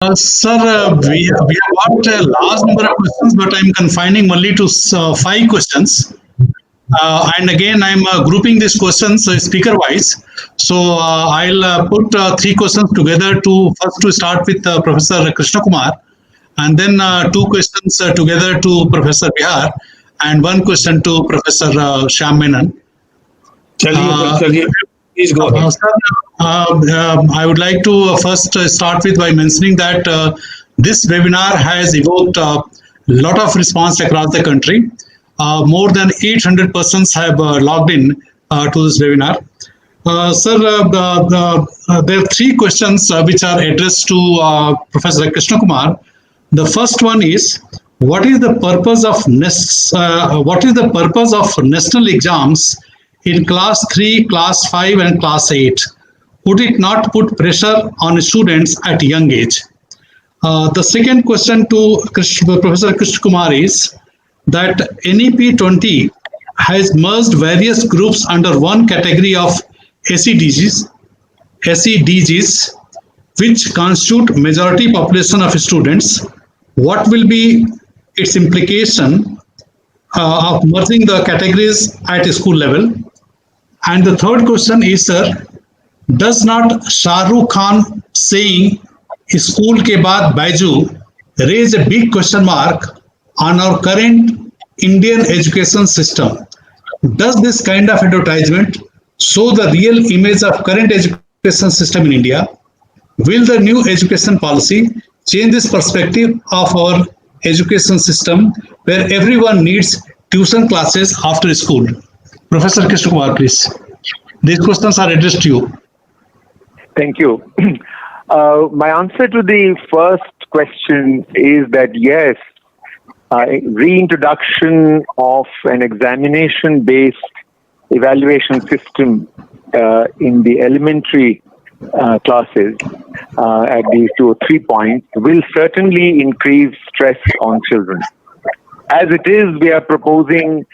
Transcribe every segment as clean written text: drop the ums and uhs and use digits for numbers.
Sir, we have got a large number of questions, but I'm confining only to five questions. And again, I'm grouping these questions speaker wise. So I'll put three questions together to first to start with Professor Krishna Kumar, and then two questions together to Professor Bihar, and one question to Professor Shyam Menon. चलिए please go ahead. Sir, I would like to first start with by mentioning that this webinar has evoked a lot of response across the country. More than 800 persons have logged in to this webinar. Sir, there are three questions which are addressed to Professor Krishna Kumar. The first one is, what is the purpose of national exams in class 3, class 5 and class 8? Would it not put pressure on students at young age? The second question to Professor Krishna Kumar is that NEP20 has merged various groups under one category of SEDGs, which constitute majority population of students. What will be its implication of merging the categories at school level? And the third question is, sir, does not Shah Rukh Khan saying school ke baad BYJU raise a big question mark on our current Indian education system? Does this kind of advertisement show the real image of current education system in India? Will the new education policy change this perspective of our education system where everyone needs tuition classes after school? Professor Krishna Kumar, please. These questions are addressed to you. Thank you. My answer to the first question is that yes, reintroduction of an examination-based evaluation system in the elementary classes at these 2 or 3 points will certainly increase stress on children. As it is, we are proposing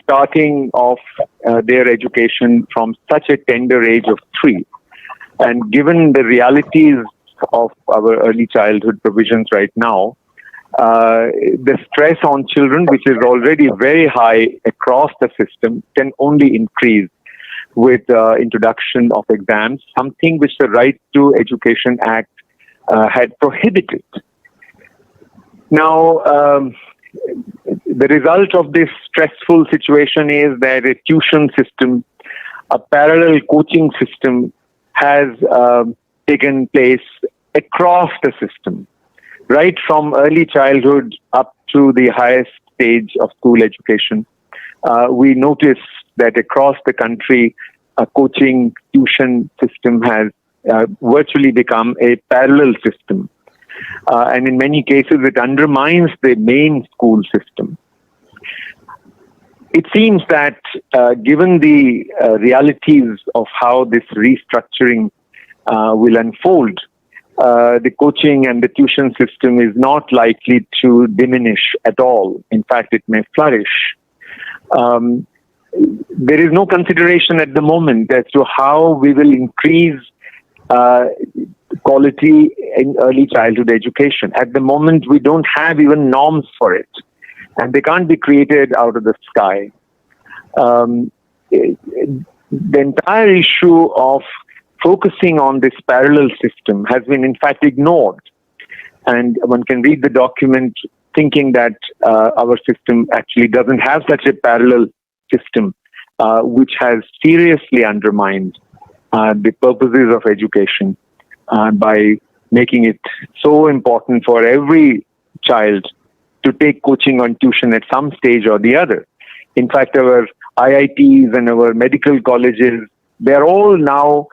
starting off their education from such a tender age of 3. And given the realities of our early childhood provisions right now, the stress on children, which is already very high across the system, can only increase with introduction of exams, something which the Right to Education Act had prohibited. Now, the result of this stressful situation is that a tuition system, a parallel coaching system has taken place across the system, right from early childhood up to the highest stage of school education. We notice that across the country, a coaching tuition system has virtually become a parallel system. And in many cases, it undermines the main school system. It seems that given the realities of how this restructuring will unfold, the coaching and the tuition system is not likely to diminish at all. In fact, it may flourish. There is no consideration at the moment as to how we will increase quality in early childhood education. At the moment, we don't have even norms for it, and they can't be created out of the sky. The entire issue of focusing on this parallel system has been in fact ignored, and one can read the document thinking that our system actually doesn't have such a parallel system, which has seriously undermined the purposes of education by making it so important for every child to take coaching or tuition at some stage or the other. In fact, our IITs and our medical colleges, they're all now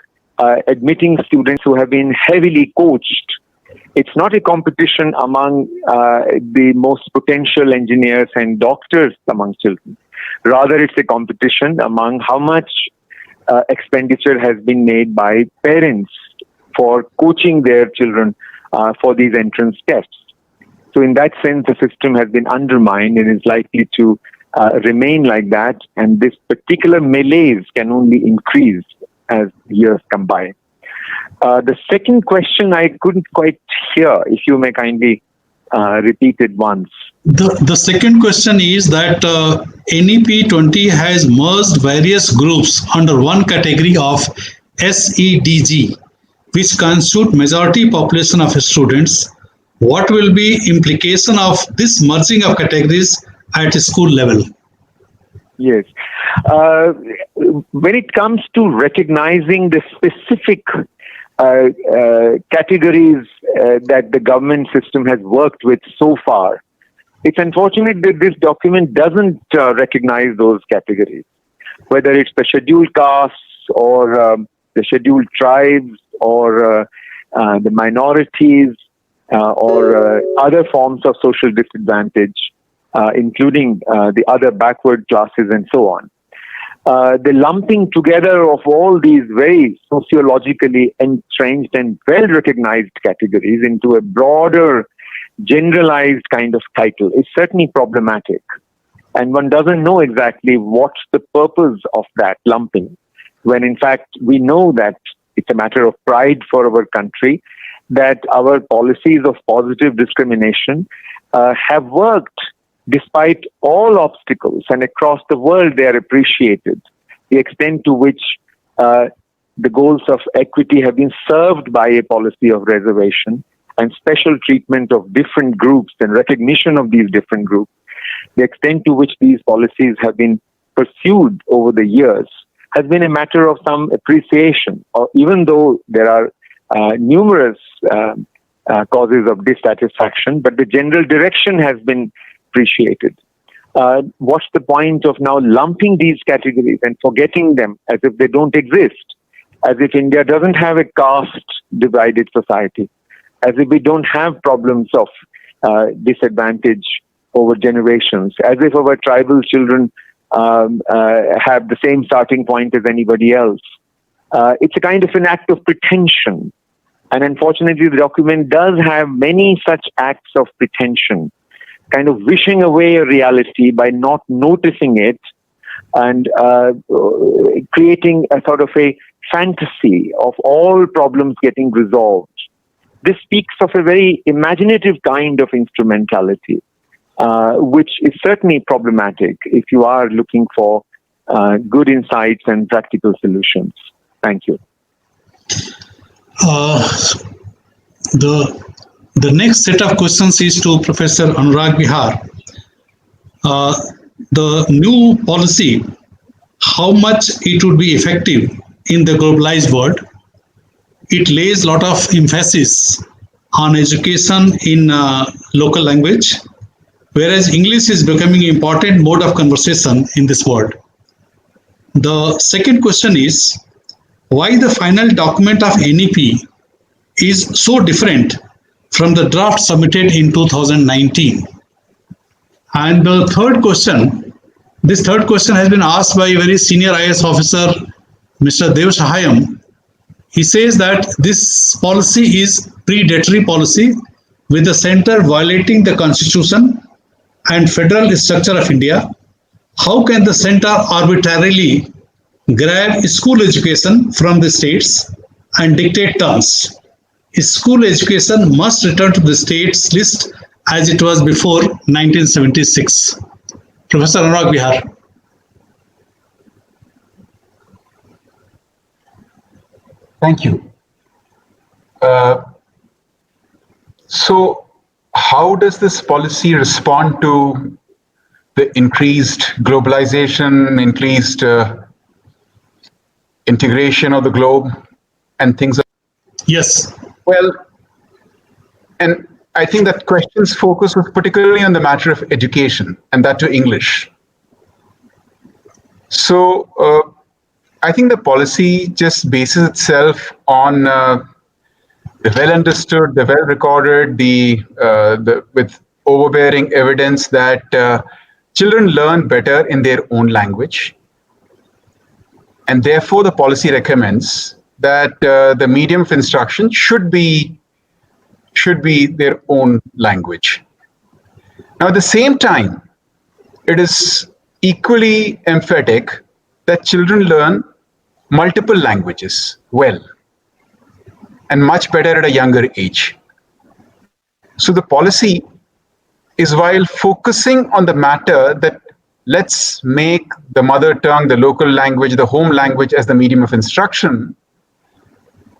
admitting students who have been heavily coached. It's not a competition among the most potential engineers and doctors among children. Rather, it's a competition among how much expenditure has been made by parents for coaching their children for these entrance tests. So in that sense, the system has been undermined and is likely to remain like that. And this particular malaise can only increase as years come by. The second question I couldn't quite hear. If you may kindly repeat it once. The second question is that NEP20 has merged various groups under one category of SEDG, which constitute majority population of students. What will be implication of this merging of categories at school level? Yes. When it comes to recognizing the specific categories that the government system has worked with so far, it's unfortunate that this document doesn't recognize those categories, whether it's the scheduled castes or the scheduled tribes or the minorities or other forms of social disadvantage, including the other backward classes and so on. The lumping together of all these very sociologically entrenched and well-recognized categories into a broader, generalized kind of title is certainly problematic. And one doesn't know exactly what's the purpose of that lumping, when in fact we know that it's a matter of pride for our country that our policies of positive discrimination have worked despite all obstacles, and across the world they are appreciated. The extent to which the goals of equity have been served by a policy of reservation and special treatment of different groups and recognition of these different groups, the extent to which these policies have been pursued over the years has been a matter of some appreciation, or even though there are numerous causes of dissatisfaction, but the general direction has been appreciated. What's the point of now lumping these categories and forgetting them as if they don't exist, as if India doesn't have a caste-divided society, as if we don't have problems of disadvantage over generations, as if our tribal children have the same starting point as anybody else. It's a kind of an act of pretension. And unfortunately, the document does have many such acts of pretension, kind of wishing away a reality by not noticing it and creating a sort of a fantasy of all problems getting resolved. This speaks of a very imaginative kind of instrumentality, which is certainly problematic if you are looking for good insights and practical solutions. Thank you. The next set of questions is to Professor Anurag Bihar. The new policy, how much it would be effective in the globalized world? It lays a lot of emphasis on education in local language, whereas English is becoming an important mode of conversation in this world. The second question is, why the final document of NEP is so different from the draft submitted in 2019? And the third question, this third question has been asked by a very senior IAS officer, Mr. Dev Sahayam. He says that this policy is predatory policy with the center violating the constitution and federal structure of India. How can the center arbitrarily grab school education from the states and dictate terms? School education must return to the states list as it was before 1976. Professor Anurag Bihar. Thank you. So how does this policy respond to the increased globalization, increased integration of the globe and things? Yes. Well, and I think that question's focus was particularly on the matter of education, and that to English. So I think the policy just bases itself on the well understood, the well recorded, with overbearing evidence that children learn better in their own language. And therefore, the policy recommends that the medium of instruction should be their own language. Now, at the same time, it is equally emphatic that children learn multiple languages well. and much better at a younger age. So the policy is, while focusing on the matter that let's make the mother tongue, the local language, the home language as the medium of instruction,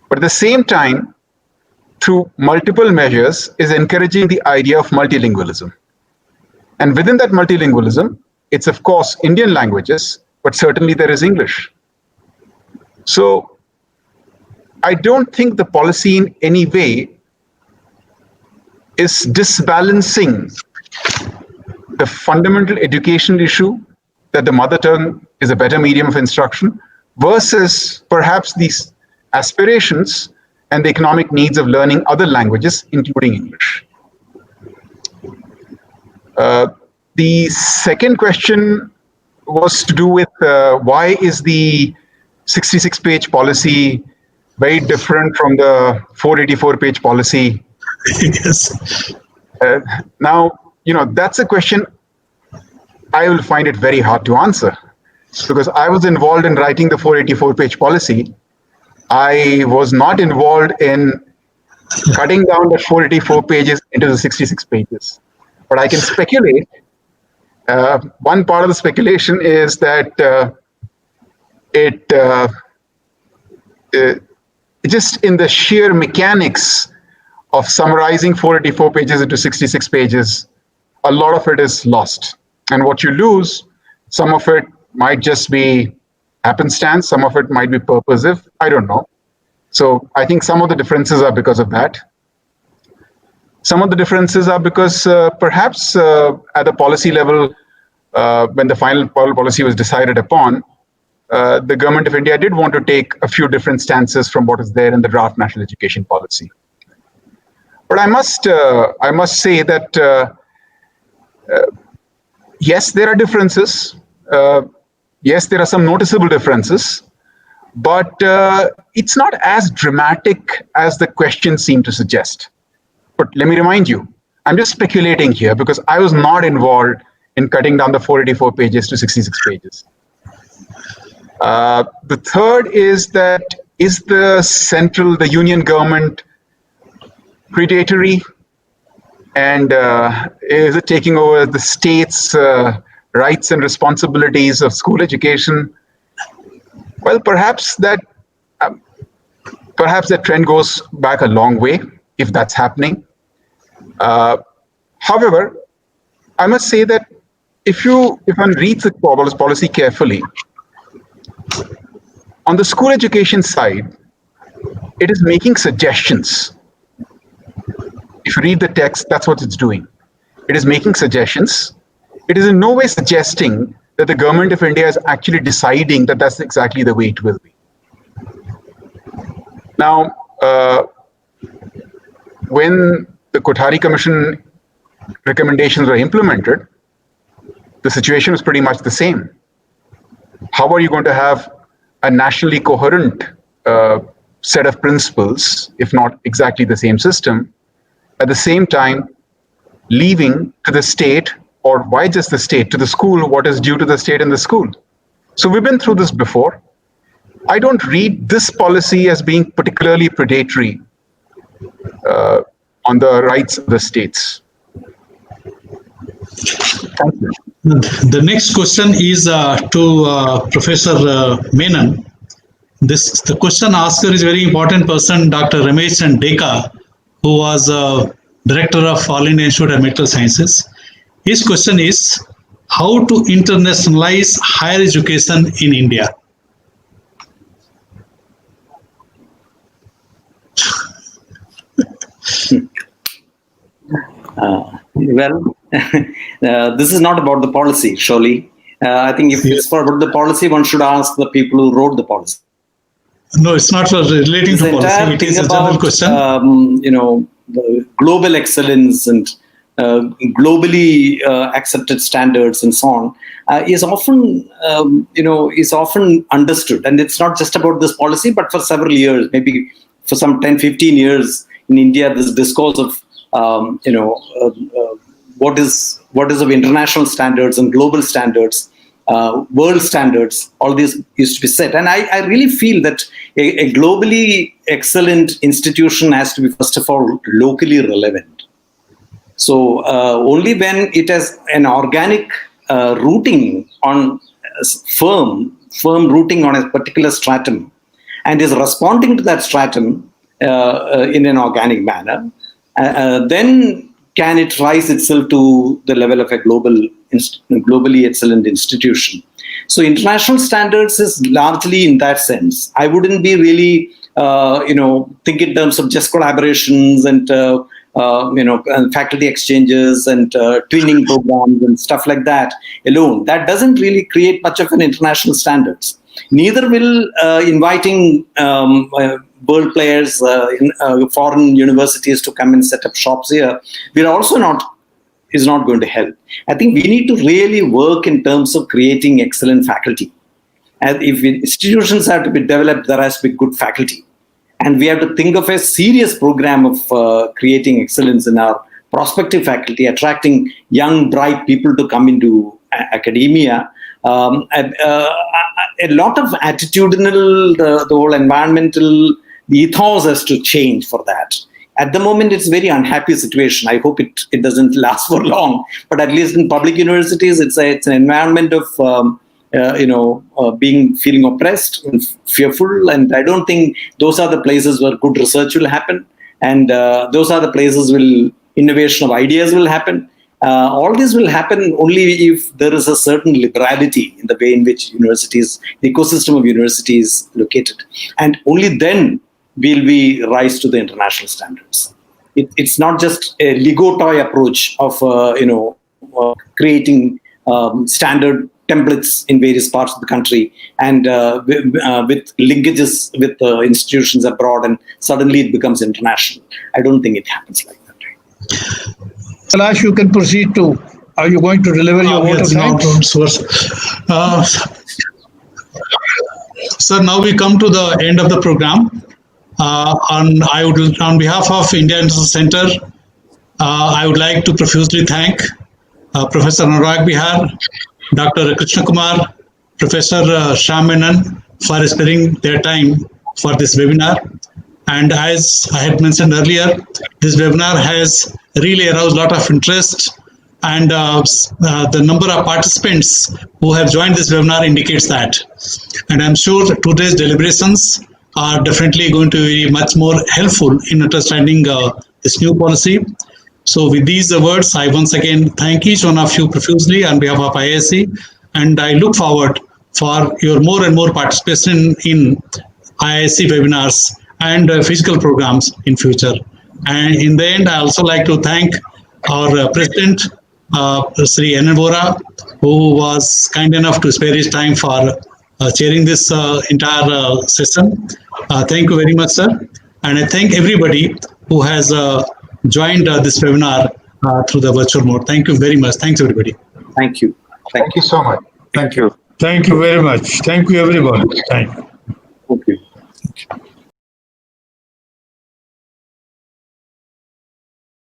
but at the same time, through multiple measures, is encouraging the idea of multilingualism. And within that multilingualism, it's of course Indian languages, but certainly there is English. So I don't think the policy in any way is disbalancing the fundamental educational issue that the mother tongue is a better medium of instruction versus perhaps these aspirations and the economic needs of learning other languages, including English. The second question was to do with why is the 66-page policy very different from the 484-page policy? Yes. Now, that's a question I will find it very hard to answer, because I was involved in writing the 484-page policy. I was not involved in cutting down the 484 pages into the 66 pages. But I can speculate. One part of the speculation is that it just in the sheer mechanics of summarizing 484 pages into 66 pages, a lot of it is lost. And what you lose, some of it might just be happenstance, some of it might be purposive, I don't know. So I think some of the differences are because of that. Some of the differences are because perhaps at the policy level, when the final policy was decided upon, the government of India did want to take a few different stances from what is there in the draft national education policy. But I must say that yes, there are differences. Yes, there are some noticeable differences, but it's not as dramatic as the questions seem to suggest. But let me remind you, I'm just speculating here because I was not involved in cutting down the 484 pages to 66 pages. The third is that, is the union government predatory, and is it taking over the state's rights and responsibilities of school education? Well, perhaps that trend goes back a long way if that's happening. However, I must say that if one reads the policy carefully, on the school education side, it is making suggestions. If you read the text, that's what it's doing. It is making suggestions. It is in no way suggesting that the government of India is actually deciding that that's exactly the way it will be. Now, when the Kothari Commission recommendations were implemented, the situation was pretty much the same. How are you going to have a nationally coherent set of principles, if not exactly the same system, at the same time leaving to the state, or why just the state, to the school what is due to the state and the school? So we've been through this before. I don't read this policy as being particularly predatory on the rights of the states. Thank you. The next question is to Professor Menon. The question asker is a very important person, Dr. Ramesh Deka, who was Director of All India Institute of Medical Sciences. His question is, how to internationalize higher education in India? Well, this is not about the policy, surely. I think if it's about the policy, one should ask the people who wrote the policy. No, it's not relating to policy. It is a general question. The global excellence and globally accepted standards and so on is often, is often understood. And it's not just about this policy, but for several years, maybe for some 10, 15 years in India, this discourse of what is of international standards and global standards world standards, all these used to be set. And I really feel that a globally excellent institution has to be, first of all, locally relevant. So only when it has an organic rooting on firm rooting on a particular stratum and is responding to that stratum in an organic manner, then can it rise itself to the level of a globally excellent institution. So international standards is largely in that sense. I wouldn't be really, think in terms of just collaborations and, faculty exchanges and twinning programs and stuff like that alone. That doesn't really create much of an international standards. Neither will inviting world players in foreign universities to come and set up shops here. Is not going to help. I think we need to really work in terms of creating excellent faculty. And if institutions have to be developed, there has to be good faculty. And we have to think of a serious program of creating excellence in our prospective faculty, attracting young, bright people to come into academia. A lot of attitudinal, the whole environmental ethos has to change for that. At the moment, it's a very unhappy situation. I hope it doesn't last for long. But at least in public universities, it's an environment of feeling oppressed and fearful. And I don't think those are the places where good research will happen. And those are the places where innovation of ideas will happen. All this will happen only if there is a certain liberality in the way in which universities, the ecosystem of universities is located. And only then will we rise to the international standards. It's not just a Lego toy approach of creating standard templates in various parts of the country and with linkages with institutions abroad, and suddenly it becomes international. I don't think it happens like that. Kailash, you can proceed to. Are you going to deliver your vote of thanks? Sir, now we come to the end of the program. On behalf of India International Center, I would like to profusely thank Professor Anurag Bihar, Dr. Krishna Kumar, Professor Shyam Menon for sparing their time for this webinar. And as I had mentioned earlier, this webinar has really aroused a lot of interest, and the number of participants who have joined this webinar indicates that. And I'm sure today's deliberations are definitely going to be much more helpful in understanding this new policy. So with these words, I once again thank each one of you profusely on behalf of IISc, and I look forward for your more and more participation in IISc webinars and physical programs in future. And in the end, I also like to thank our President, Sri N. Vora, who was kind enough to spare his time for chairing this entire session. Thank you very much, sir. And I thank everybody who has joined this webinar through the virtual mode. Thank you very much. Thanks, everybody. Thank you. Thank you so much. Thank you. Thank you very much. Thank you, everyone. Thank you.